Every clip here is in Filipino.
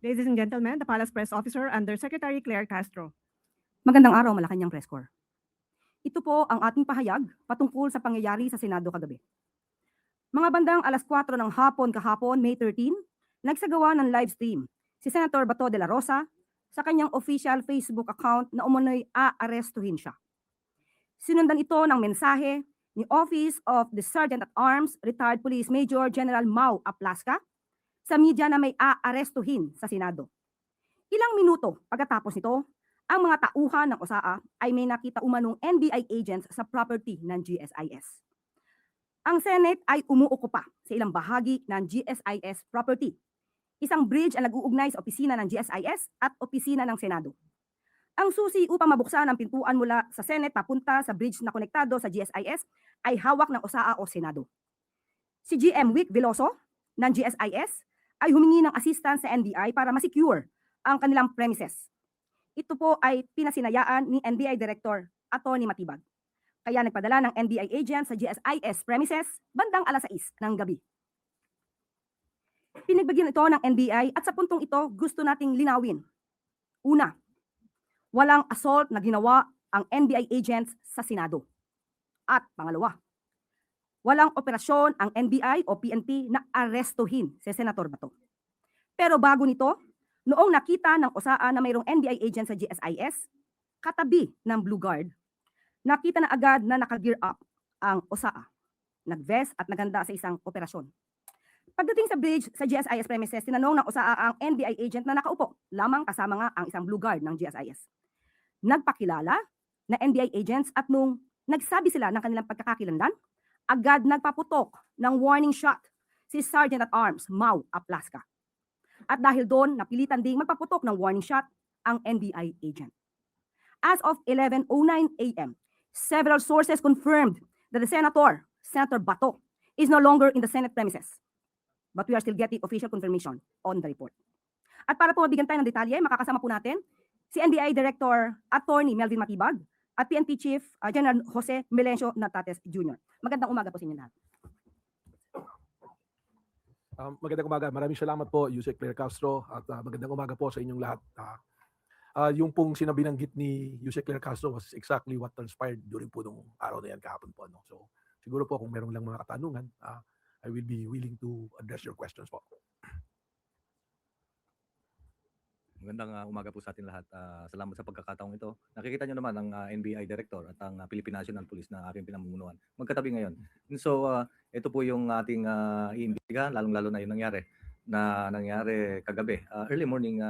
Ladies and gentlemen, the Palace Press Officer under Secretary Claire Castro. Magandang araw, Malacanang Press Corps. Ito po ang ating pahayag patungkol sa pangyayari sa Senado kagabi. Mga bandang alas 4 ng hapon kahapon, May 13, nagsagawa ng live stream si Senator Bato de la Rosa sa kanyang official Facebook account na umano'y aarestuhin siya. Sinundan ito ng mensahe ni Office of the Sergeant at Arms, Retired Police Major General Mau Aplasca sa media na may aarestuhin sa Senado. Ilang minuto pagkatapos nito, ang mga tauhan ng OSAA ay may nakita umanong NBI agents sa property ng GSIS. Ang Senate ay umuukupa sa ilang bahagi ng GSIS property. Isang bridge ang nag-uugnay sa opisina ng GSIS at opisina ng Senado. Ang susi upang mabuksan ang pintuan mula sa Senate papunta sa bridge na konektado sa GSIS ay hawak ng OSAA o Senado. Si GM Wick Veloso ng GSIS ay humingi ng assistance sa NBI para ma-secure ang kanilang premises. Ito po ay pinasinayaan ni NBI Director Atty. Matibag. Kaya nagpadala ng NBI agent sa GSIS premises bandang alas 6 ng gabi. Pinagbigyan ito ng NBI at sa puntong ito gusto nating linawin. Una, walang assault na ginawa ang NBI agents sa Senado. At pangalawa, walang operasyon ang NBI o PNP na arestuhin si Senator Bato. Pero bago nito, noong nakita ng OSAA na mayroong NBI agent sa GSIS, katabi ng Blue Guard, nakita na agad na naka-gear up ang OSAA. Nag-vest at naganda sa isang operasyon. Pagdating sa bridge sa GSIS premises, tinanong ng OSAA ang NBI agent na nakaupo, lamang kasama nga ang isang Blue Guard ng GSIS. Nagpakilala na NBI agents at nung nagsabi sila ng kanilang pagkakakilanlan, agad nagpaputok ng warning shot si Sergeant at Arms Mau Aplasca. At dahil doon, napilitan ding magpaputok ng warning shot ang NBI agent. As of 11:09 a.m., several sources confirmed that the Senator Bato, is no longer in the Senate premises. But we are still getting official confirmation on the report. At para po mabigyan tayo ng detalye, makakasama po natin si NBI Director Atty. Melvin Matibag at PNP Chief General Jose Melencio Natates Jr. Magandang umaga po sa inyo lahat. Magandang umaga. Maraming salamat po, Yusek Claire Castro, at magandang umaga po sa inyong lahat. Yung pong sinabinanggit ni Yusek Claire Castro was exactly what transpired during po nung araw na yan kahapon po. No? So siguro po kung meron lang mga katanungan, I will be willing to address your questions po. Magandang umaga po sa atin lahat. Salamat sa pagkakataong ito. Nakikita nyo naman ang NBI Director at ang Philippine National Police na aking pinamumunuan. Magkatabi ngayon. And so, ito po yung ating iimbestigahan, lalong-lalo na yung nangyari kagabi, early morning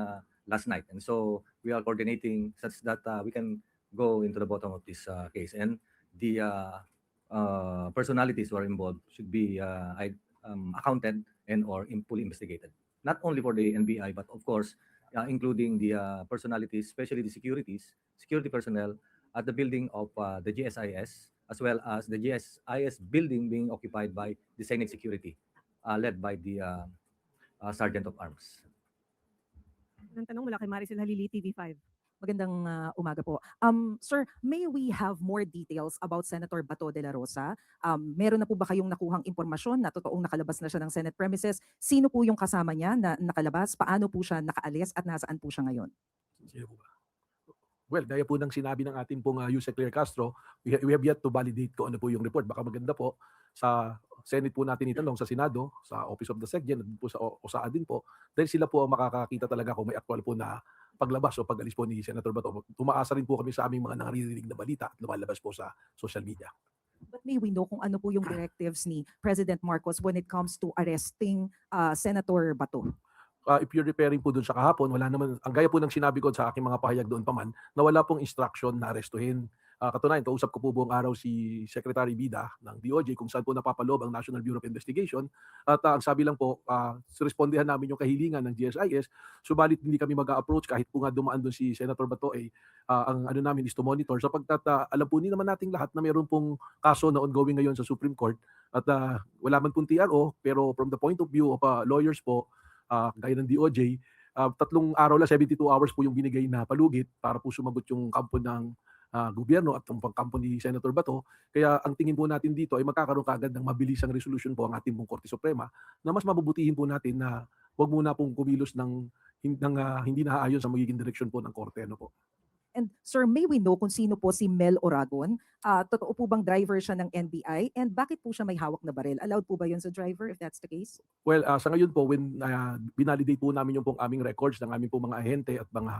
last night. And so, we are coordinating such that we can go into the bottom of this case. And the personalities who are involved should be accounted and or fully investigated. Not only for the NBI, but of course, including the personalities, especially the security personnel at the building of the GSIS, as well as the GSIS building being occupied by the Senate Security, led by the Sergeant of Arms. Ang tanong mula kay Maricel Halili, TV5. Magandang umaga po. Sir, may we have more details about Senator Bato de la Rosa? Meron na po ba kayong nakuhang impormasyon na totoong nakalabas na siya ng Senate premises? Sino po yung kasama niya na nakalabas? Paano po siya nakaalis at nasaan po siya ngayon? Sino po ba? Well, gaya po ng sinabi ng ating pong Yusek Claire Castro, we have yet to validate kung ano po yung report. Baka maganda po sa Senate po natin itanong, sa Senado, sa Office of the SecGen, po sa OSAA din po, dahil sila po ang makakakita talaga kung may actual po na paglabas o pag-alis po ni Senator Bato. Tumaasa rin po kami sa aming mga naririnig na balita at lumalabas po sa social media. But may we know kung ano po yung directives ni President Marcos when it comes to arresting Senator Bato? If you're referring po dun sa kahapon, wala naman, ang gaya po ng sinabi ko sa aking mga pahayag doon pa man, na wala pong instruction na arestuhin. Katunayan, kausap ko po buong araw si Secretary Bida ng DOJ kung saan po napapaloob ang National Bureau of Investigation. At ang sabi lang po, respondihan namin yung kahilingan ng GSIS, subalit hindi kami mag-a-approach kahit po nga dumaan doon si Senator Bato, ang ano namin is to monitor. Sapagkat alam po naman nating lahat na mayroon pong kaso na ongoing ngayon sa Supreme Court at wala man pong TRO, pero from the point of view of lawyers po, gaya ng DOJ, 3 araw lang, 72 hours po yung binigay na palugit para po sumagot yung kampo ng gobyerno at ang pangkampo ni Senator Bato. Kaya ang tingin po natin dito ay magkakaroon kaagad ng mabilisang resolution po ang ating pong Korte Suprema na mas mabubutihin po natin na huwag muna pong kumilos ng hindi naaayon sa magiging direksyon po ng korte. Ano po. And sir, may we know kung sino po si Mel Oragon? Totoo po bang driver siya ng NBI? And bakit po siya may hawak na baril? Allowed po ba yun sa driver if that's the case? Well, sa ngayon po, when binalidate po namin yung pong aming records ng aming po mga ahente at mga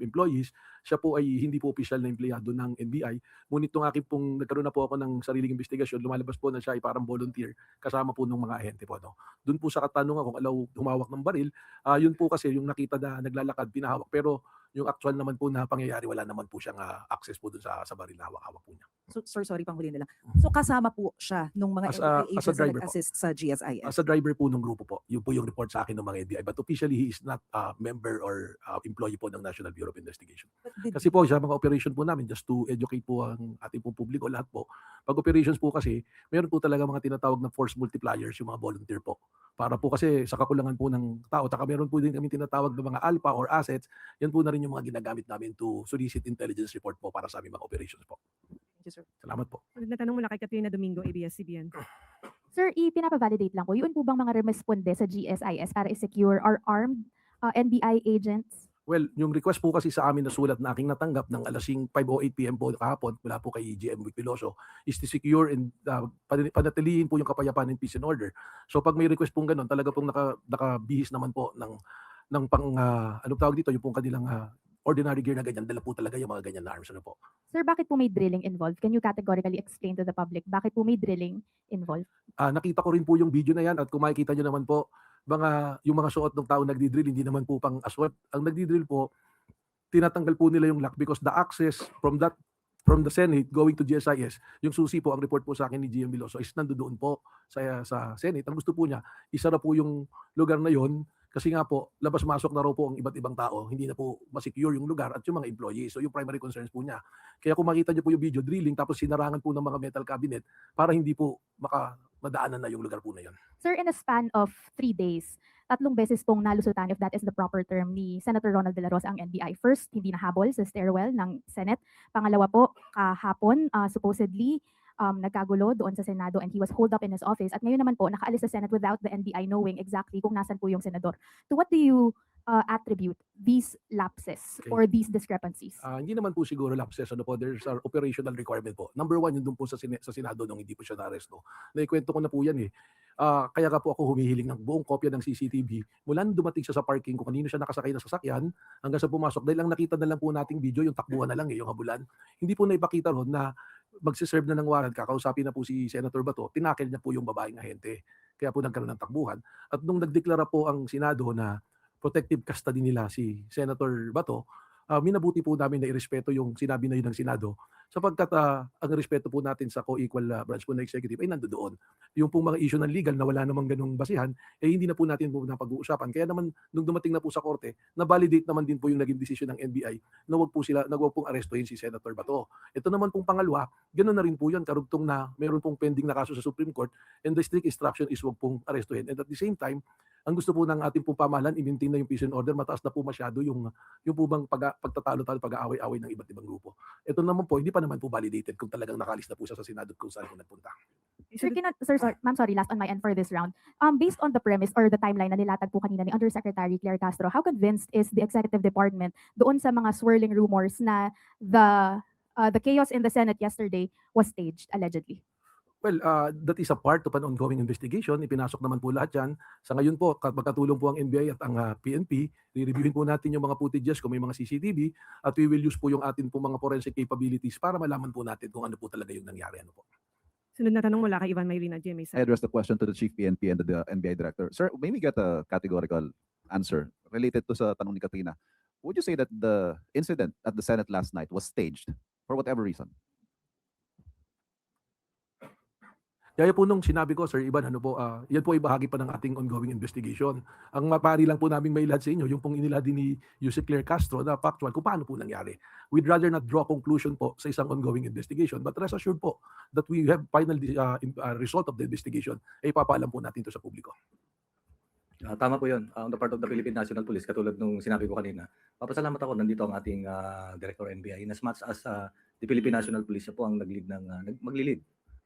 employees, siya po ay hindi po opisyal na empleyado ng NBI. Ngunit nung aking pong nagkaroon na po ako ng sariling investigasyon, lumalabas po na siya ay parang volunteer kasama po ng mga ahente po. No? Doon po sa katanungan kung alaw humawak ng baril, yun po kasi yung nakita na naglalakad, pinahawak. Pero yung actual naman po na pangyayari, wala naman po siyang access po doon sa baril na hawak-hawak po niya. So, sir, sorry, panghuli na lang. So kasama po siya nung mga As NBI a agents na driver po. nag-assist sa GSIS? As a driver po ng grupo po, yun po yung report sa akin ng mga NBI. But officially, he is not a member or employee po ng National Bureau of Investigation. But did- Kasi po sa mga operation po namin, just to educate po ang ating po publiko, lahat po, pag operations po kasi, meron po talaga mga tinatawag na force multipliers, yung mga volunteer po. Para po kasi sa kakulangan po ng tao, taka meron po din kami tinatawag na mga alpha or assets, yan po na rin yung mga ginagamit namin to solicit intelligence report po para sa aming mga operations po. Thank you, sir. Salamat po. Sunod na tanong mula kay Katrina Domingo, ABS-CBN. Sir, ipinapavalidate lang po, yun po bang mga rumesponde sa GSIS para i-secure or armed NBI agents? Well, yung request po kasi sa amin na sulat na aking natanggap ng alas 5:08 PM po kahapon mula po kay GM Piloso is to secure and panatilihin po yung kapayapaan and peace and order. So pag may request pong ganun, talaga pong nakabihis naman po ng pang ano tawag dito, yung pong kanilang ordinary gear na ganyan, dala po talaga yung mga ganyan na arms. Ano po. Sir, bakit po may drilling involved? Can you categorically explain to the public bakit po may drilling involved? Nakita ko rin po yung video na yan at kung makikita nyo naman po, yung mga suot ng tao nagdi-drill, hindi naman po pang aswat. Ang nagdi-drill po, tinatanggal po nila yung lock because the access from the Senate going to GSIS, yung susi po, ang report po sa akin ni GM Biloso is nandoon po sa Senate. Ang gusto po niya, isara po yung lugar na yon kasi nga po, labas-masok na raw po ang iba't ibang tao, hindi na po masecure yung lugar at yung mga employees. So yung primary concerns po niya. Kaya kung makita niyo po yung video drilling, tapos sinarangan po ng mga metal cabinet para hindi po madaanan na yung lugar po na yon. Sir, in a span of 3 days, 3 beses pong nalusutan, if that is the proper term, ni Senator Ronald De La Rosa ang NBI. First, hindi nahabol sa stairwell ng Senate. Pangalawa po, kahapon, supposedly, nagkagulo doon sa Senado and he was holed up in his office. At ngayon naman po, nakaalis sa Senate without the NBI knowing exactly kung nasan po yung senador. To what do you attribute these lapses Okay. or these discrepancies? Hindi naman po siguro lapses. Ano po, there's an operational requirement po. Number one, yung doon po sa Senado nung hindi po siya na-aresto. Naikwento ko na po yan eh. Kaya ka po ako humihiling ng buong kopya ng CCTV mula nung dumating siya sa parking kung kanino siya nakasakay na sasakyan hanggang sa pumasok. Dahil ang nakita na lang po nating video, yung takbuhan na lang eh, yung habulan. Hindi po naipakita ron na magsiserve na ng warrant, kakausapin na po si Senator Bato, tinakil niya po yung babaeng ahente. Kaya po nagkaroon ng takbuhan. At nung nagdeklara po ang Senado na protective custody nila si Senator Bato, minabuti po namin na irespeto yung sinabi na yun ng Senado sapagkat ang respeto po natin sa co-equal branch po na executive ay nandoon. Yung pong mga issue ng legal na wala namang ganung basihan, hindi na po natin po napag-uusapan. Kaya naman, nung dumating na po sa korte, na-validate naman din po yung naging desisyon ng NBI na wag pong arestuhin si Senator Bato. Ito naman pong pangalawa, ganoon na rin po yun, karugtong na mayroon pong pending na kaso sa Supreme Court and the strict instruction is wag pong arestuhin. And at the same time, ang gusto po ng ating pong pamahalaan, i-maintain na yung peace and order, mataas na po masyado yung po bang pagtatalo-talo, pag-aaway-away ng iba't ibang grupo. Ito naman po, hindi pa naman po validated kung talagang nakalis na po siya sa Senado kung saan po nagpunta. Sir, ma'am, sorry, last on my end for this round. Based on the premise or the timeline na nilatag po kanina ni Undersecretary Claire Castro, how convinced is the Executive Department doon sa mga swirling rumors na the chaos in the Senate yesterday was staged, allegedly? Well, that is a part of an ongoing investigation. Ipinasok naman po lahat yan. Sa ngayon po, magkatulong po ang NBI at ang PNP, re-reviewin po natin yung mga footages kung may mga CCTV at we will use po yung atin po mga forensic capabilities para malaman po natin kung ano po talaga yung nangyari. Ano po. Sunod na tanong mula kay Ivan Mayrina, GMA. I address the question to the Chief PNP and the NBI Director. Sir, may we get a categorical answer related to sa tanong ni Katrina? Would you say that the incident at the Senate last night was staged for whatever reason? Kaya po nung sinabi ko, Sir Ivan, yan po ay bahagi pa ng ating ongoing investigation. Ang mapari lang po namin mailad sa inyo, yung pong inilad din ni Yusek Claire Castro na factual kung paano po nangyari. We'd rather not draw conclusion po sa isang ongoing investigation, but rest assured po that we have final result of the investigation ay papaalam po natin to sa publiko. Tama po yun. On the part of the Philippine National Police, katulad nung sinabi ko kanina, papasalamat ako, nandito ang ating Director NBI. In as much as the Philippine National Police po ang maglilid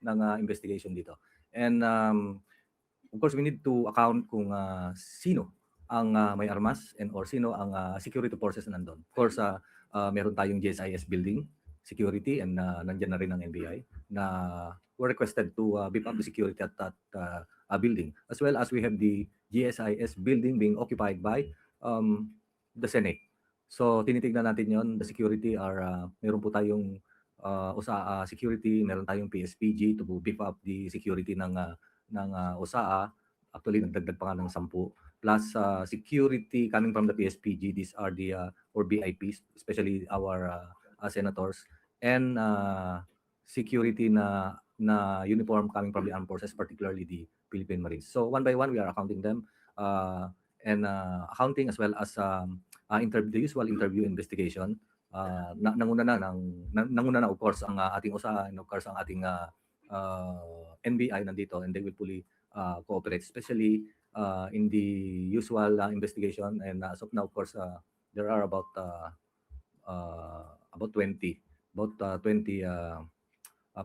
ng investigation dito. And of course, we need to account kung sino ang may armas and or sino ang security forces na nandun. Of course, meron tayong GSIS building security and nandiyan na rin ang NBI na were requested to beef up the security at that building. As well as we have the GSIS building being occupied by the Senate. So tinitignan natin yon. The security are, meron po tayong OSAA security, meron tayong PSPG to beef up the security ng OSAA. Actually, nagdagdag pa nga ng 10. Plus security coming from the PSPG, these are the or VIPs, especially our senators, and security na uniform coming from the armed forces, particularly the Philippine Marines. So one by one, we are accounting them and accounting as well as the usual interview investigation. Nanguna na of course ang ating OSAA and of course ang ating NBI nandito, and they will fully cooperate, especially in the usual investigation. And as of now, of course, there are about 20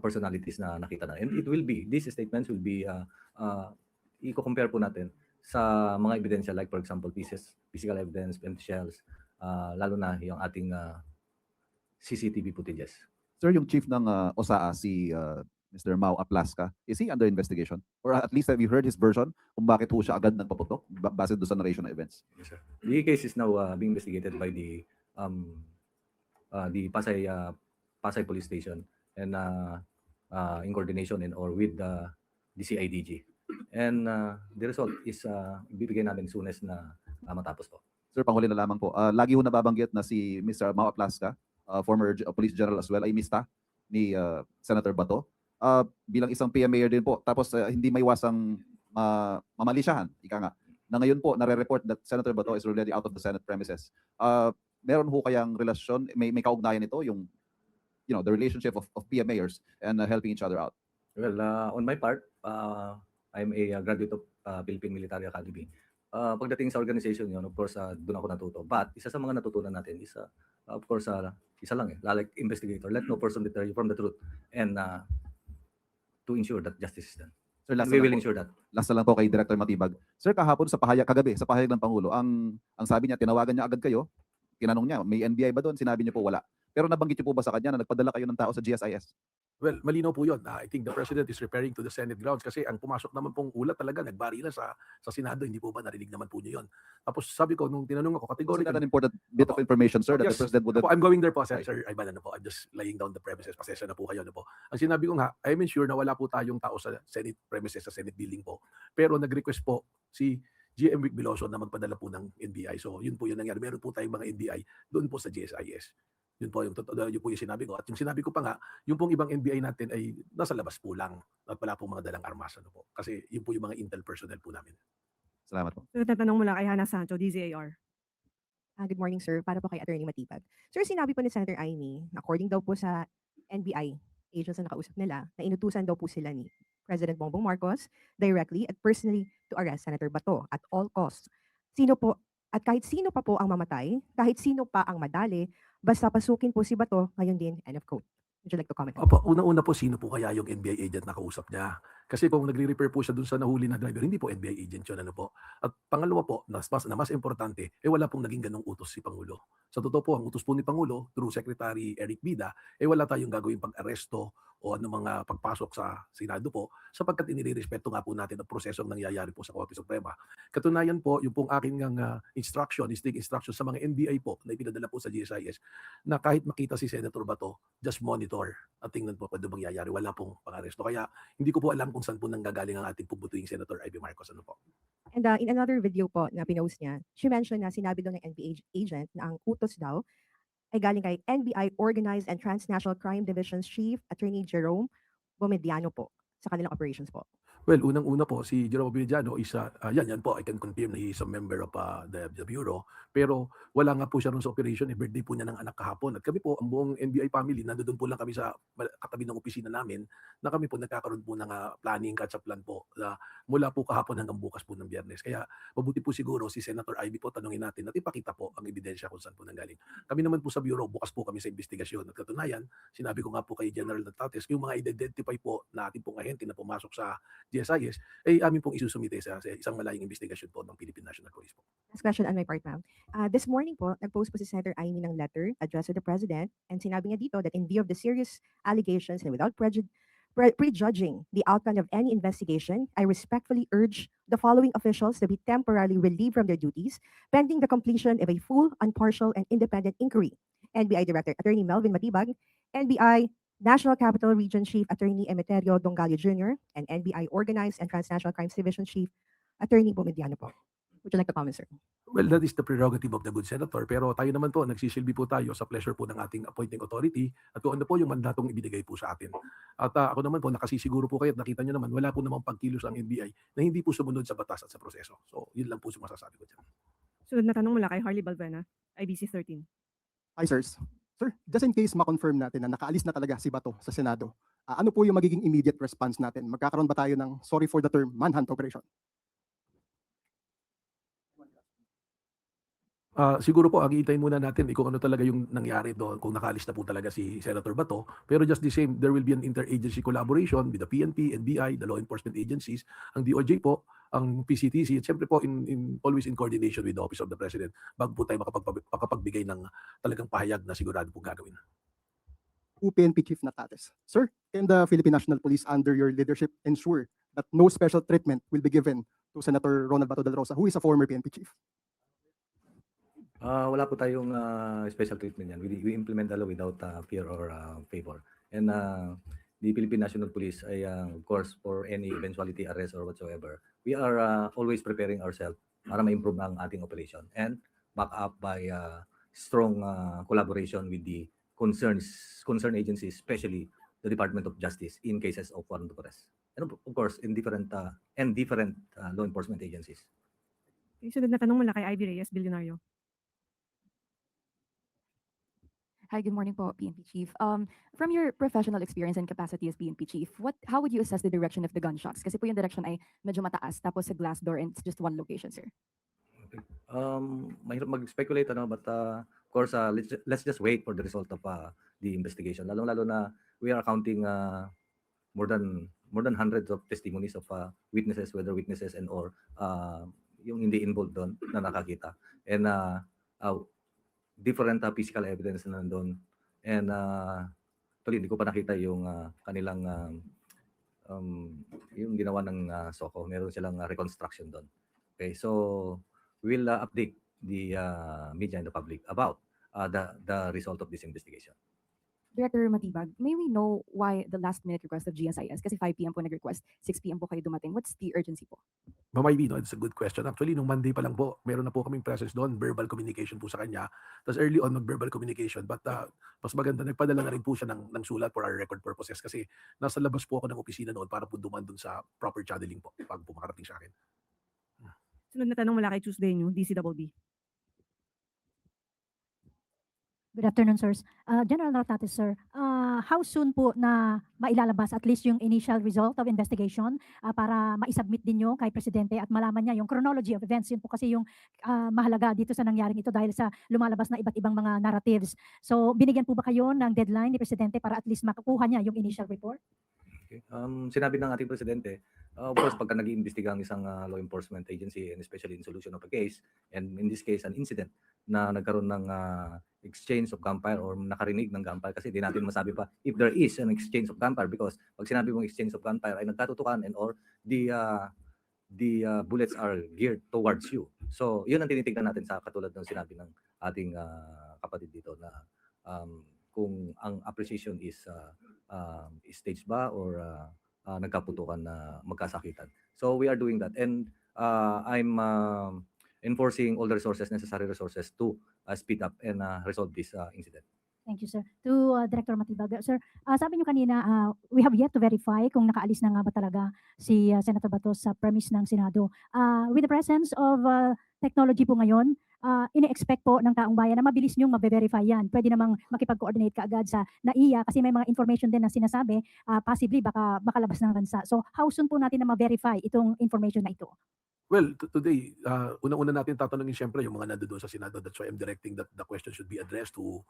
personalities na nakita na. And it will be, these statements will be, i-compare po natin sa mga ebidensya, like for example, physical evidence, empty shells, lalo na yung ating CCTV footages. Sir, yung chief ng OSAA, si Mr. Mau Aplasca, is he under investigation? Or at least have you heard his version kung bakit po siya agad nagpaputok base doon sa narration ng events? Yes, sir. The case is now being investigated by the Pasay Police Station and in coordination and or with the CIDG. And the result is ibibigay namin soonest na matapos po. Sir, panghuli na lamang po. Lagi ho nababanggit na si Mr. Mau Aplasca, former Police General as well, ay mista ni Senator Bato. Bilang isang PMAyer din po. Tapos hindi maiwasang mamalisyahan, ika nga, na ngayon po nare-report that Senator Bato is already out of the Senate premises. Meron ho kayang relasyon, may kaugnayan ito, yung the relationship of PMAyers and helping each other out? Well, on my part, I'm a graduate of Philippine Military Academy. Pagdating sa organization yun, of course, doon ako natuto. But isa sa mga natutunan natin is, of course, isa lang like investigator, let no person deter you from the truth, and to ensure that justice is done. Sir, We will ensure that. last na lang po kay Director Matibag. Sir, kahapon kagabi sa pahayag ng Pangulo, ang sabi niya, tinawagan niya agad kayo, tinanong niya, may NBI ba doon? Sinabi niyo po wala. Pero nabanggit niyo po ba sa kanya na nagpadala kayo ng tao sa GSIS? Well, malinaw po yun. I think the President is referring to the Senate grounds kasi ang pumasok naman pong ulat talaga, nagbari na sa Senado, hindi po ba narinig naman po niyo yun? Tapos sabi ko, nung tinanong ako, Isn't categorically, that an important bit of information, sir, that Yes. the President would have... I'm going there po, Right. Sir Ivan, po. I'm just laying down the premises. Pasensya na po kayo. Po. Ang sinabi ko nga, I'm sure na wala po tayong tao sa Senate premises, sa Senate building po. Pero nag-request po si GM Vic Veloso na magpadala po ng NBI. So yun po yung nangyari. Meron po tayong mga NBI doon po sa GSIS. Yun po yung sinabi ko. At yung sinabi ko pa nga, yung pong ibang NBI natin ay nasa labas po lang. At wala pong mga dalang armas. Po. Kasi yun po yung mga intel personnel po namin. Salamat po. So, tatanong mula kay Hannah Sancho, DZAR. Good morning, sir. Para po kay Attorney Matibag. Sir, sinabi po ni Senator Aimee, according daw po sa NBI agents na nakausap nila, na inutusan daw po sila ni President Bongbong Marcos directly at personally to arrest Senator Bato at all costs. At kahit sino pa po ang mamatay, kahit sino pa ang madali, basta pasukin po si Bato, ngayon din, end of quote. Would you like to comment? Opo, unang-una po, sino po kaya yung NBI agent na kausap niya? Kasi kung nagre-refer po siya dun sa nahuli na driver, hindi po NBI agent yun, ano po. At pangalawa po, na mas importante, wala pong naging ganong utos si Pangulo. Sa totoo po, ang utos po ni Pangulo, through Secretary Eric Bida, wala tayong gagawin pag-aresto o ano mga pagpasok sa Senado po, sapagkat inirespeto nga po natin ang prosesong nangyayari po sa Korte Suprema. Katunayan po, yung pong aking instruction, strict instruction sa mga NBI po na ipinadala po sa GSIS, na kahit makita si Senator Bato, just monitor at tingnan po kung ano mangyayari. Wala pong pang-aresto. Kaya hindi ko po alam kung saan po nanggagaling ang ating pubutuing Senator Ivy Marcos. Ano po? And in another video po na pinost niya, she mentioned na sinabi daw ng NBI agent na ang utos daw ay galing kay NBI Organized and Transnational Crime Division's Chief Attorney Jerome Bomediano po sa kanilang operations po. Well, unang-una po, si Jerome Villano is, yan po, I can confirm na he is a member of the Bureau. Pero wala nga po siya ron sa operation, birthday po niya ng anak kahapon. At kami po, ang buong NBI family, nandoon po lang kami sa katabi ng opisina namin, na kami po nagkakaroon po ng planning, catch-up plan po, mula po kahapon hanggang bukas po ng Biyernes. Kaya mabuti po siguro si Senator Ivy po, tanungin natin at ipakita po ang ebidensya kung saan po nanggaling. Kami naman po sa Bureau, bukas po kami sa investigasyon. At katunayan, sinabi ko nga po kay General Natates, yung mga identify po na ating pong ahente na pumasok sa GSIS, ay amin pong isusumite sa isang malayang investigasyon po ng Philippine National Police po. Last question on my part, ma'am. This morning po, nag-post po si Senator Amy ng letter addressed to the President and sinabi niya dito that in view of the serious allegations and without prejudging the outcome of any investigation, I respectfully urge the following officials to be temporarily relieved from their duties pending the completion of a full, impartial, and independent inquiry. NBI Director Attorney Melvin Matibag, NBI National Capital Region Chief Attorney Emeterio Dongallo Jr., and NBI Organized and Transnational Crimes Division Chief Attorney Bomediano po. Would you like to comment, sir? Well, that is the prerogative of the good senator. Pero tayo naman po, nagsisilbi po tayo sa pleasure po ng ating appointing authority at kung ano po yung mandatong ibinigay po sa atin. At ako naman po, nakasisiguro po kayo at nakita nyo naman, wala po namang pagkilos ang NBI na hindi po sumunod sa batas at sa proseso. So, yun lang po yung masasabi ko dyan. Sunod na tanong mula kay Harley Balbuena, IBC 13. Hi, sirs. Sir, just in case ma-confirm natin na nakaalis na talaga si Bato sa Senado, ano po yung magiging immediate response natin? Magkakaroon ba tayo ng, sorry for the term, manhunt operation? Siguro po, agitain muna natin kung ano talaga yung nangyari doon, kung nakaalis na po talaga si Senator Bato. Pero just the same, there will be an interagency collaboration with the PNP, NBI, the law enforcement agencies, ang DOJ po, ang PCTC, at syempre po always in coordination with the Office of the President bago po tayo makapagbigay ng talagang pahayag na sigurado po gagawin. PNP Chief Natates. Sir, can the Philippine National Police under your leadership ensure that no special treatment will be given to Senator Ronald Bato de la Rosa, who is a former PNP chief? Wala po tayong special treatment yan. We implement the law without fear or favor. And the Philippine National Police ay of course for any eventuality, arrest or whatsoever, we are always preparing ourselves para ma-improve ang ating operation and back up by strong collaboration with the concerned agencies, especially the Department of Justice in cases of warrant of arrest. And of course in different law enforcement agencies. Sunod na tanong mula kay Ivy Reyes, Billionario. Hi, good morning po, PNP Chief. From your professional experience and capacity as PNP Chief, how would you assess the direction of the gunshots? Kasi po yung direction ay medyo mataas, tapos sa glass door and it's just one location, sir. Mahirap mag-speculate, but of course, let's just wait for the result of the investigation. Lalong-lalo na we are counting more than hundreds of testimonies of witnesses, whether witnesses and or yung hindi involved doon na nakakita. And different physical evidence na nandun. And actually, hindi ko pa nakita yung kanilang yung ginawa ng SOCO. Meron silang reconstruction doon. Okay, so we'll update the media and the public about the result of this investigation. Director Matibag, may we know why the last minute request of GSIS? Kasi 5 p.m. po nag-request, 6 p.m. po kayo dumating. What's the urgency po? Ma'am Ivy, it's a good question. Actually, nung Monday pa lang po, meron na po kaming presence doon, verbal communication po sa kanya. Tapos early on, verbal communication. But mas maganda, nagpadala na rin po siya ng sulat for our record purposes kasi nasa labas po ako ng opisina noon para po duman doon sa proper channeling po pag po makarating sa akin. Sunod na tanong mula kay Tuesday New, DCWB. Good afternoon, sirs. General Natates, sir, how soon po na mailalabas at least yung initial result of investigation para maisubmit din nyo kay Presidente at malaman niya yung chronology of events? Yun po kasi yung mahalaga dito sa nangyaring ito dahil sa lumalabas na iba't ibang mga narratives. So, binigyan po ba kayo ng deadline ni Presidente para at least makukuha niya yung initial report? Okay. Sinabi ng ating Presidente, of course, pagka nag-iimbestiga ang isang law enforcement agency and especially in solution of a case, and in this case, an incident na nagkaroon ng exchange of gunfire or nakarinig ng gunfire kasi di natin masabi pa if there is an exchange of gunfire because pag sinabi mong exchange of gunfire ay nagkatutukan and or the bullets are geared towards you. So, yun ang tinitignan natin sa katulad ng sinabi ng ating kapatid dito na kung ang appreciation is staged ba or nagkaputukan na magkasakitan. So we are doing that and I'm enforcing all the necessary resources to speed up and resolve this incident. Thank you, sir. To Director Matibag, sir, sabi niyo kanina, we have yet to verify kung nakaalis na nga ba talaga si Senator Bato sa premise ng Senado. With the presence of technology po ngayon, ini-expect po ng taong bayan na mabilis niyong mabe-verify yan. Pwede namang makipag-coordinate ka agad sa NAIA kasi may mga information din na sinasabi, possibly baka makalabas ng bansa. So how soon po natin na ma-verify itong information na ito? Well, today, unang-una natin tatanungin siyempre yung mga nandoon sa Senado. That's why I'm directing that the question should be addressed to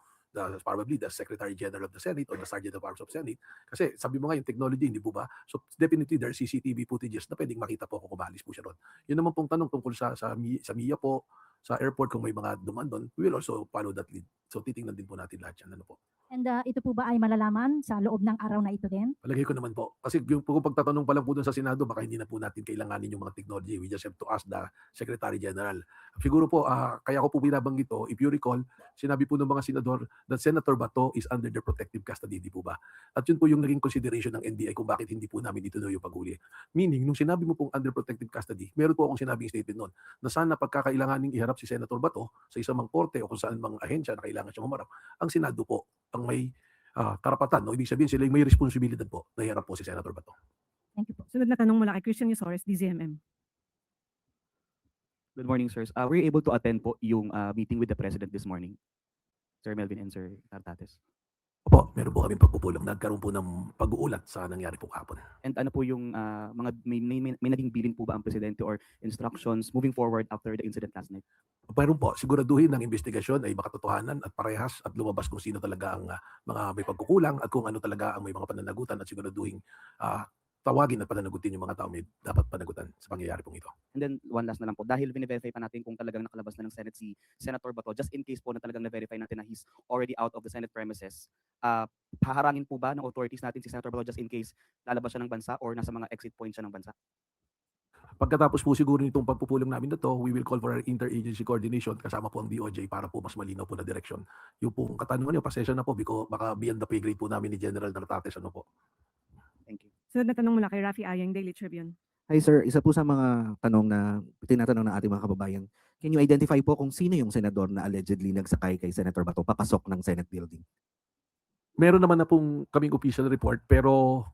probably the Secretary General of the Senate or the Sergeant of Arms of Senate. Kasi sabi mo nga yung technology, hindi po ba? So definitely there are CCTV footages na pwedeng makita po kung umalis po siya ron. Yun naman pong tanong tungkol sa MIA po, sa airport kung may mga duman doon, we will also follow that lead. So titingnan din po natin lahat yan. Ano po? And ito po ba ay malalaman sa loob ng araw na ito din? Palagay ko naman po. Kasi yung kung pagtatanong pa lang po dun sa Senado, baka hindi na po natin kailanganin yung mga technology. We just have to ask the Secretary General. Siguro po, kaya ko po binabanggit ito, if you recall, sinabi po ng mga senador that Senator Bato is under their protective custody, di po ba? At yun po yung naging consideration ng NBI kung bakit hindi po namin ituloy yung paghuli. Meaning, nung sinabi mo pong under protective custody, meron po akong sinabing statement noon na sana pagkakailanganing iharap si Senator Bato sa isang mang korte o kung saan mang ahensya na kailangan siyang humarap, ang Senado po ang may karapatan, no? Ibig sabihin sila yung may responsibilidad po na iharap po si Senator Bato. Thank you po. Sunod na tanong mula kay Christian Yusores, DZMM. Good morning, sirs. Were you able to attend po yung meeting with the President this morning? Sir Melvin and Sir Tartates. Opo, meron po kami pagpupulong. Nagkaroon po ng pag-uulat sa nangyari po kahapon. And ano po yung mga may naging bilin po ba ang Presidente or instructions moving forward after the incident last night? Meron po, siguraduhin ng investigasyon ay makatotohanan at parehas at lumabas kung sino talaga ang mga may pagkukulang at kung ano talaga ang may mga pananagutan at siguraduhin tawagin at pananagutin yung mga tao may dapat panagutan sa pangyayari pong ito. And then one last na lang po, dahil verify pa natin kung talagang nakalabas na ng Senate si Senator Bato, just in case po na talagang na-verify natin na he's already out of the Senate premises, haharangin po ba ng authorities natin si Senator Bato just in case lalabas siya ng bansa or nasa mga exit points siya ng bansa? Pagkatapos po siguro nitong pagpupulong namin na to, we will call for our interagency coordination kasama po ang DOJ para po mas malinaw po na direksyon. Yung pong katanungan niyo, pasensya na po because baka beyond the pay grade po namin ni General Nartates ano po. Thank you. Sunod na tanong mula kay Rafi Ayang, Daily Tribune. Hi sir, isa po sa mga tanong na tinatanong ng ating mga kababayan, can you identify po kung sino yung senador na allegedly nagsakay kay Senator Bato papasok ng Senate building? Meron naman na pong kaming official report pero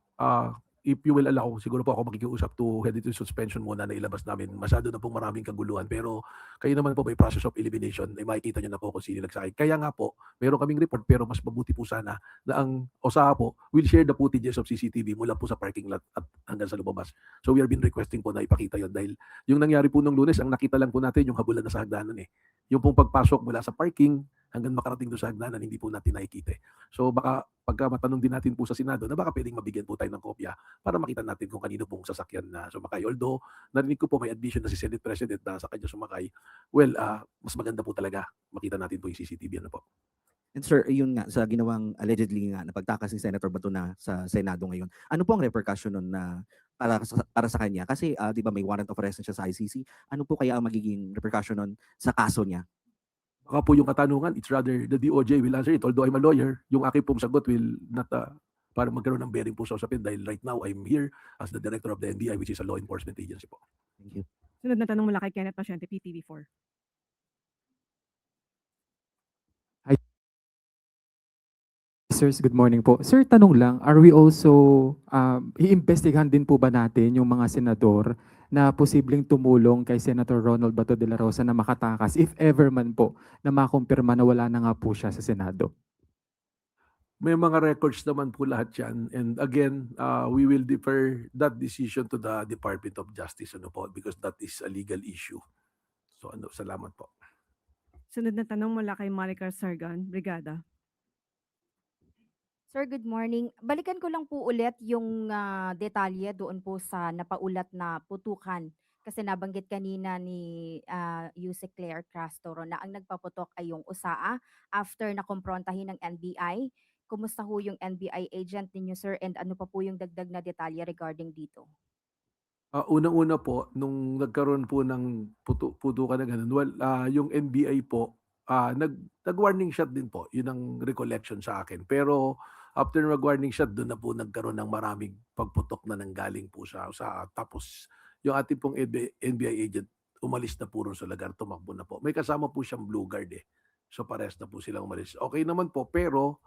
if you will allow, siguro po ako makikiusap to head into suspension muna na ilabas namin. Masyado na pong maraming kaguluhan pero kayo naman po by process of elimination ay makikita nyo na po kung sino nagsakay. Kaya nga po, meron kaming report pero mas mabuti po sana na ang OSAA po will share the footages of CCTV mula po sa parking lot at hanggang sa lumabas. So we have been requesting po na ipakita yon dahil yung nangyari po nung Lunes, ang nakita lang po natin yung habulan na sa hagdanan eh. Yung pong pagpasok mula sa parking hanggang makarating doon sa hagdanan, hindi po natin nakikita. So baka pagka matanong din natin po sa Senado na baka pwedeng mabigyan po tayo ng kopya para makita natin kung kanino pong sasakyan na sumakay. Although narinig ko po may admission na si Senate President na sa kanya sumakay. Well, mas maganda po talaga makita natin po yung CCTV ano po. And sir, yun nga, sa ginawang allegedly nga na pagtakas ni Senator Bato na sa Senado ngayon, ano po ang repercussion nun na para sa kanya? Kasi di ba may warrant of arrest na siya sa ICC, ano po kaya ang magiging repercussion nun sa kaso niya? Baka po yung katanungan, it's rather the DOJ will answer it. Although I'm a lawyer, yung aking pong sagot will not para magkaroon ng bearing po sa usapin dahil right now I'm here as the director of the NBI which is a law enforcement agency po. Thank you. Sunod na tanong mula kay Kenneth Pasyente, PTV4. Sirs, good morning po. Sir, tanong lang, are we also, iimbestigahan din po ba natin yung mga senador na posibleng tumulong kay Senator Ronald Bato de la Rosa na makatakas, if ever man po, na makumpirma na wala na nga po siya sa Senado? May mga records naman po lahat yan. And again, we will defer that decision to the Department of Justice ano po, because that is a legal issue. So salamat po. Sunod na tanong mula kay Maricar Sargan, Brigada. Sir, good morning. Balikan ko lang po ulit yung detalye doon po sa napaulat na putukan. Kasi nabanggit kanina ni Yusek Claire Castro na ang nagpaputok ay yung USAA after na kumprontahin ng NBI. Kumusta ho yung NBI agent ninyo, sir? And ano pa po yung dagdag na detalye regarding dito? Unang-una po, nung nagkaroon po ng putukan na ganun, well, yung NBI po, nag-warning shot din po. Yun ang recollection sa akin. Pero after mag-warning shot, doon na po nagkaroon ng maraming pagputok na nanggaling po sa tapos yung ating pong NBI agent, umalis na po ron sa lugar, tumakbo na po. May kasama po siyang blue guard eh. So pares na po silang umalis. Okay naman po, pero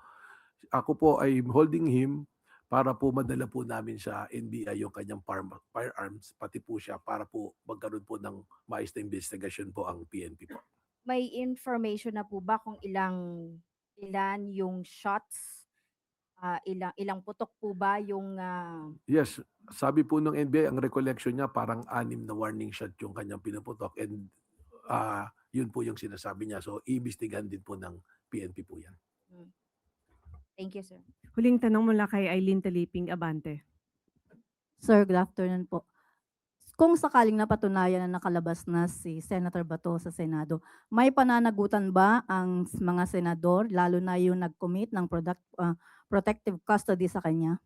ako po ay holding him para po madala po namin sa NBI yung kanyang firearms, pati po siya para po magkaroon po ng maayos na investigation po ang PNP po. May information na po ba kung ilan yung shots ilang putok po ba yung Yes, sabi po ng NBI, ang recollection niya parang 6 na warning shot yung kanyang pinuputok and yun po yung sinasabi niya. So, iimbestigahan din po ng PNP po yan. Thank you, sir. Huling tanong mula kay Eileen Taliping Abante. Sir, good afternoon po. Kung sakaling napatunayan na nakalabas na si Senator Bato sa Senado, may pananagutan ba ang mga senador, lalo na yung nag-commit ng protective custody sa kanya?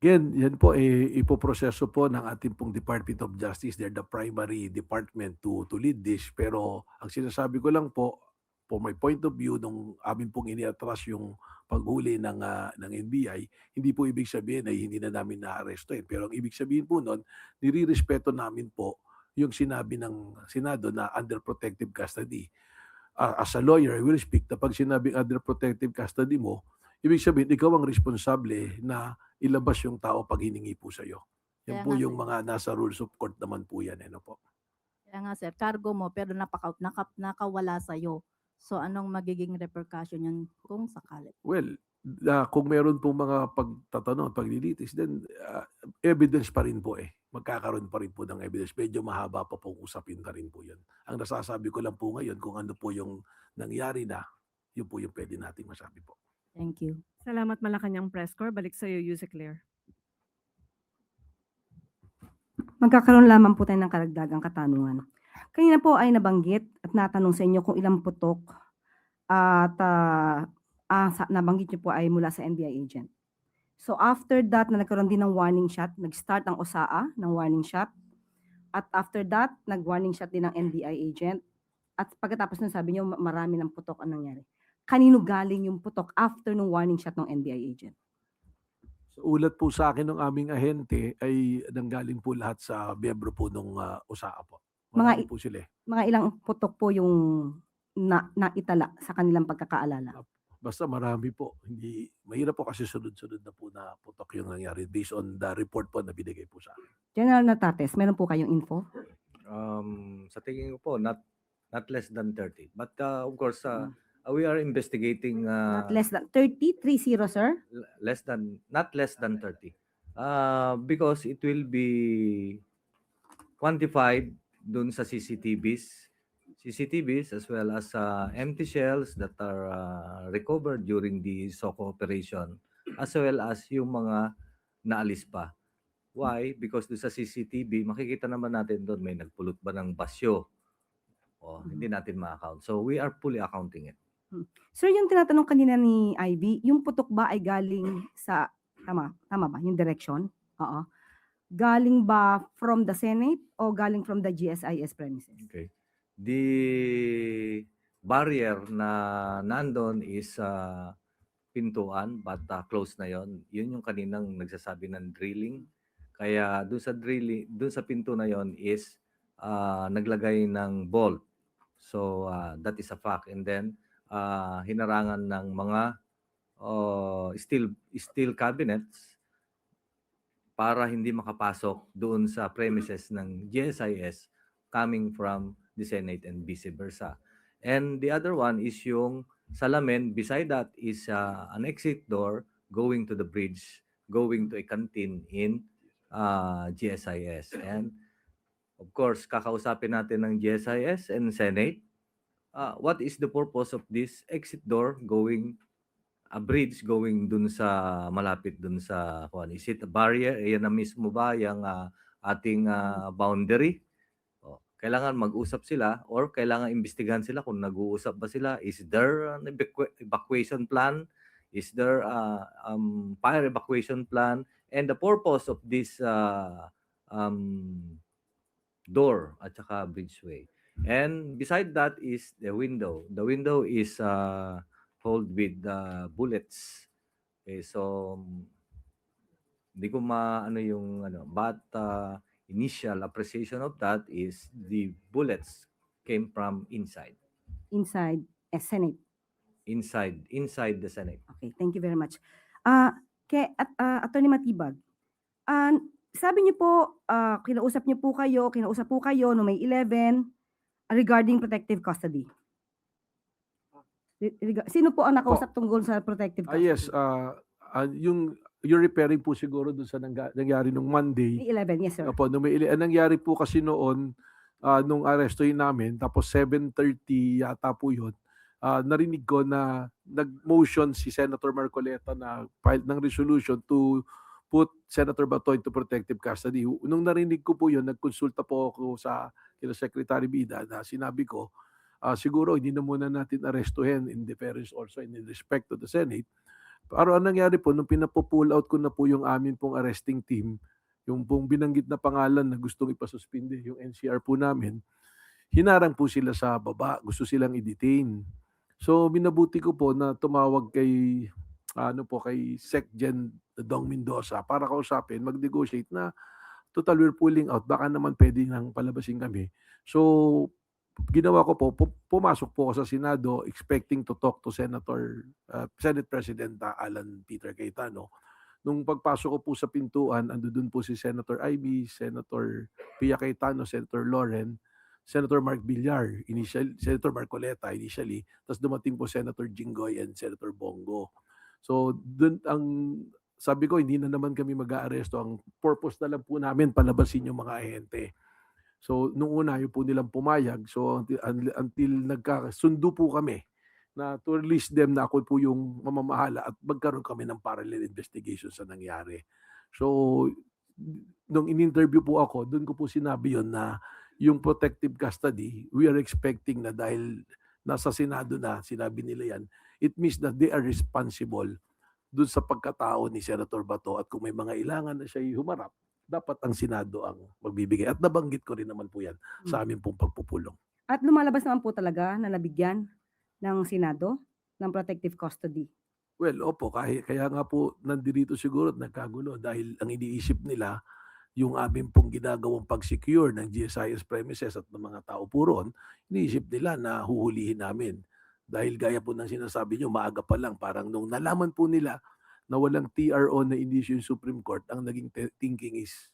Again, yan po ipoproseso po ng ating pong Department of Justice. They're the primary department to lead this. Pero ang sinasabi ko lang po, for my point of view, nung amin pong iniatras yung paghuli ng NBI, hindi po ibig sabihin ay hindi na namin na-arrestuin. Pero ang ibig sabihin po nun, nirirespeto namin po yung sinabi ng Senado na under protective custody. As a lawyer, I will speak na pag sinabing under protective custody mo, ibig sabihin, ikaw ang responsable na ilabas yung tao pag hiningi po sa'yo. Yan Kaya po nga, yung sir. mga nasa rules of court naman po yan. Ano po. Kaya nga sir, cargo mo pero nakawala sa'yo. So anong magiging repercussion yan kung sakali? Well, kung meron pong mga pagtatanong, paglilitis, then evidence pa rin po magkakaroon pa rin po ng evidence. Medyo mahaba pa pong usapin na rin po yun. Ang nasasabi ko lang po ngayon, kung ano po yung nangyari na, yun po yung pwede nating masabi po. Thank you. Salamat Malacanang Press Corps. Balik sa iyo, Yusek Claire. Magkakaroon lamang po tayo ng karagdagang katanungan. Kanina po ay nabanggit at natanong sa inyo kung ilang putok at nabanggit niyo po ay mula sa NBI agent. So after that na nagkaroon din ng warning shot, nag-start ang OSAA ng warning shot. At after that, nag-warning shot din ng NBI agent. At pagkatapos nun sabi niyo marami ng putok ang nangyari. Kanino galing yung putok after ng warning shot ng NBI agent? So, ulat po sa akin ng aming ahente ay nanggaling po lahat sa miyembro po ng OSAA po. Marami po sila. Mga ilang putok po yung naitala sa kanilang pagkakaalala? Basta marami po. Hindi, mahirap po kasi sunod-sunod na po na putok yung nangyari based on the report po na binigay po sa akin. General Natates, meron po kayong info? Sa tingin ko po, not less than 30. But of course, we are investigating Not less than 30, 30, sir? not less than 30. Because it will be quantified dun sa CCTVs as well as empty shells that are recovered during the SOCO operation, as well as yung mga naalis pa. Why? Because doon sa CCTV, makikita naman natin doon may nagpulot ba ng basyo. Hindi natin ma-account. So we are fully accounting it. Sir, yung tinatanong kanina ni Ivy, yung putok ba ay galing sa, tama ba, yung direction? Oo. Galing ba from the Senate o galing from the GSIS premises? Okay. The barrier na nandun is pintuan, but close na yon. Yun yung kaninang nagsasabi ng drilling. Kaya doon sa drilling, doon sa pinto na yon is naglagay ng bolt. So that is a fact. And then hinarangan ng mga steel cabinets para hindi makapasok doon sa premises ng GSIS coming from the Senate and vice versa. And the other one is yung salamin. Beside that is an exit door going to the bridge, going to a canteen in GSIS. And of course, kakausapin natin ng GSIS and Senate. What is the purpose of this exit door going, a bridge going dun sa malapit dun sa is it a barrier? Yan na mismo ba yung ating boundary? Kailangan mag-usap sila or kailangan imbestigahan sila kung nag-uusap ba sila. Is there an evacuation plan? Is there fire evacuation plan? And the purpose of this door at saka bridgeway. And beside that is the window. The window is hold with bullets. Okay, so hindi ko maano yung but initial appreciation of that is the bullets came from inside. Inside Senate. Inside the Senate. Okay, thank you very much. Attorney Matibag, sabi niyo po, kinausap po kayo no May 11 regarding protective custody. Sino po ang nakausap tungkol sa protective custody? Yes, you're referring po siguro dun sa nangyari nung Monday. May 11, yes sir. Opo, ang nangyari po kasi noon, nung arestuhin namin, tapos 7:30 yata po yun, narinig ko na nag-motion si Senator Marcoleta na file ng resolution to put Senator Bato into protective custody. Nung narinig ko po yun, nagkonsulta po ako sa kila Secretary Bida na sinabi ko, siguro hindi na muna natin arestuhin in deference also in respect to the Senate. Pero ang nangyari po, nung pinapo-pull out ko na po yung amin pong arresting team, yung pong binanggit na pangalan na gustong ipasuspinde, yung NCR po namin, hinarang po sila sa baba, gusto silang i-detain. So minabuti ko po na tumawag kay kay SecGen Dong Mendoza para kausapin, mag-negotiate na total we're pulling out, baka naman pwede nang palabasin kami. So ginawa ko po, pumasok po ako sa Senado expecting to talk to Senate President Alan Peter Cayetano. Nung pagpasok ko po sa pintuan, andun po si Senator Ivy, Senator Pia Cayetano, Senator Loren, Senator Mark Villar, Senator Marcoleta initially, tapos dumating po Senator Jinggoy and Senator Bongo. So dun sabi ko, hindi na naman kami mag-aaresto. Ang purpose na lang po namin, palabasin yung mga ahente. So, nung una, yung po nilang pumayag. So, until nagkasundo po kami na to release them na ako po yung mamamahala at magkaroon kami ng parallel investigation sa nangyari. So, nung in-interview po ako, doon ko po sinabi yon na yung protective custody, we are expecting na dahil nasa Senado na, sinabi nila yan, it means that they are responsible doon sa pagkatao ni Senator Bato at kung may mga ilangan na siya humarap, dapat ang Senado ang magbibigay. At nabanggit ko rin naman po yan sa amin pong pagpupulong. At lumalabas naman po talaga na nabigyan ng Senado ng protective custody. Well, opo, kaya nga po nandito siguro at nagkagulo dahil ang iniisip nila yung amin pong ginagawang pag-secure ng GSIS premises at ng mga tao po ron, iniisip nila na huhulihin namin. Dahil gaya po ng sinasabi nyo, maaga pa lang, parang nung nalaman po nila na walang TRO na in-issue yung Supreme Court, ang naging thinking is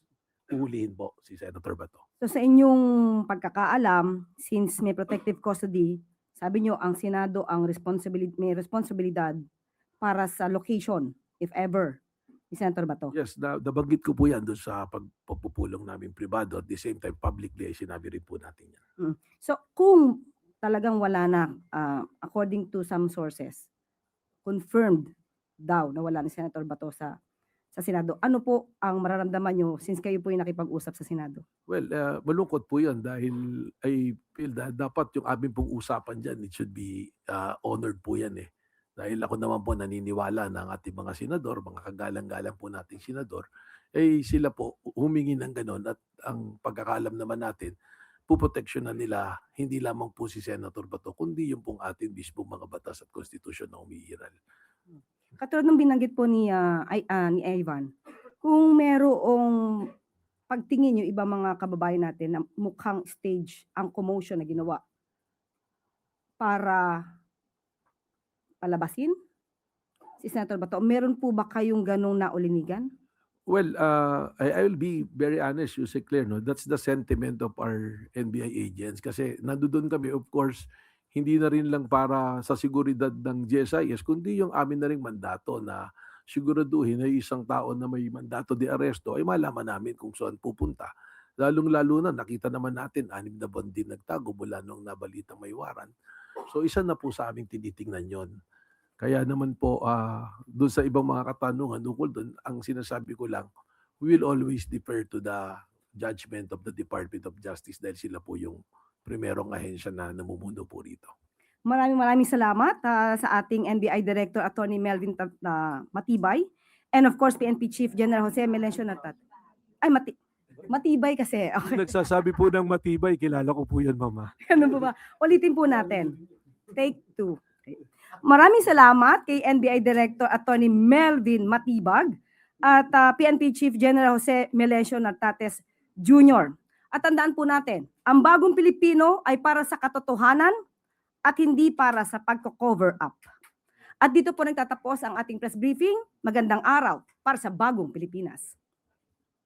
uhulihin po si Senator Bato. So sa inyong pagkakaalam, since may protective custody, sabi nyo ang Senado ang may responsibilidad para sa location, if ever, ni Senator Bato. Yes, nabanggit ko po yan doon sa pagpupulong namin privado. At the same time, publicly, sinabi rin po natin yan. So kung talagang wala na, according to some sources, confirmed daw na wala na Senator Bato sa Senado. Ano po ang mararamdaman nyo since kayo po yung nakipag-usap sa Senado? Well, malungkot po yan dahil I feel that dapat yung aming pong usapan dyan, it should be honored po yan eh. Dahil ako naman po naniniwala ng ating mga senador, mga kagalang-galang po nating senador, sila po humingi ng ganon at ang pagkakalam naman natin, puproteksyonan nila hindi lamang po si Senator Bato, kundi yung pong ating mismong mga batas at konstitusyon na umiiral. Katulad ng binanggit po ni Ivan, kung merong pagtingin yung ibang mga kababayan natin na mukhang stage ang commotion na ginawa para palabasin si Senator Bato, meron po ba kayong ganong naulinigan? Well, I will be very honest, Yusek Claire, no? That's the sentiment of our NBI agents kasi nandoon kami, of course, hindi na rin lang para sa seguridad ng GSIS, kundi yung amin na ring mandato na siguraduhin na isang tao na may mandato de aresto ay malaman namin kung saan pupunta. Lalong-lalo na nakita naman natin, 6 na buwan din nagtago mula nung nabalitang may warrant. So isa na po sa aming tinitingnan yon. Kaya naman po, doon sa ibang mga katanungan tungkol doon, ang sinasabi ko lang, we will always defer to the judgment of the Department of Justice dahil sila po yung primerong ahensya na namumuno po rito. Maraming salamat sa ating NBI Director Attorney Melvin Matibay and of course PNP Chief General Jose Melencio Natat. Ay, Matibay kasi. Okay. Nagsasabi po ng matibay, kilala ko po yan, Mama. Ano po ba? Ulitin po natin. Take 2. Okay. Maraming salamat kay NBI Director Attorney Melvin Matibag at PNP Chief General Jose Melencio Nartates Jr. At tandaan po natin, ang bagong Pilipino ay para sa katotohanan at hindi para sa pagko-cover up. At dito po nagtatapos ang ating press briefing. Magandang araw para sa bagong Pilipinas.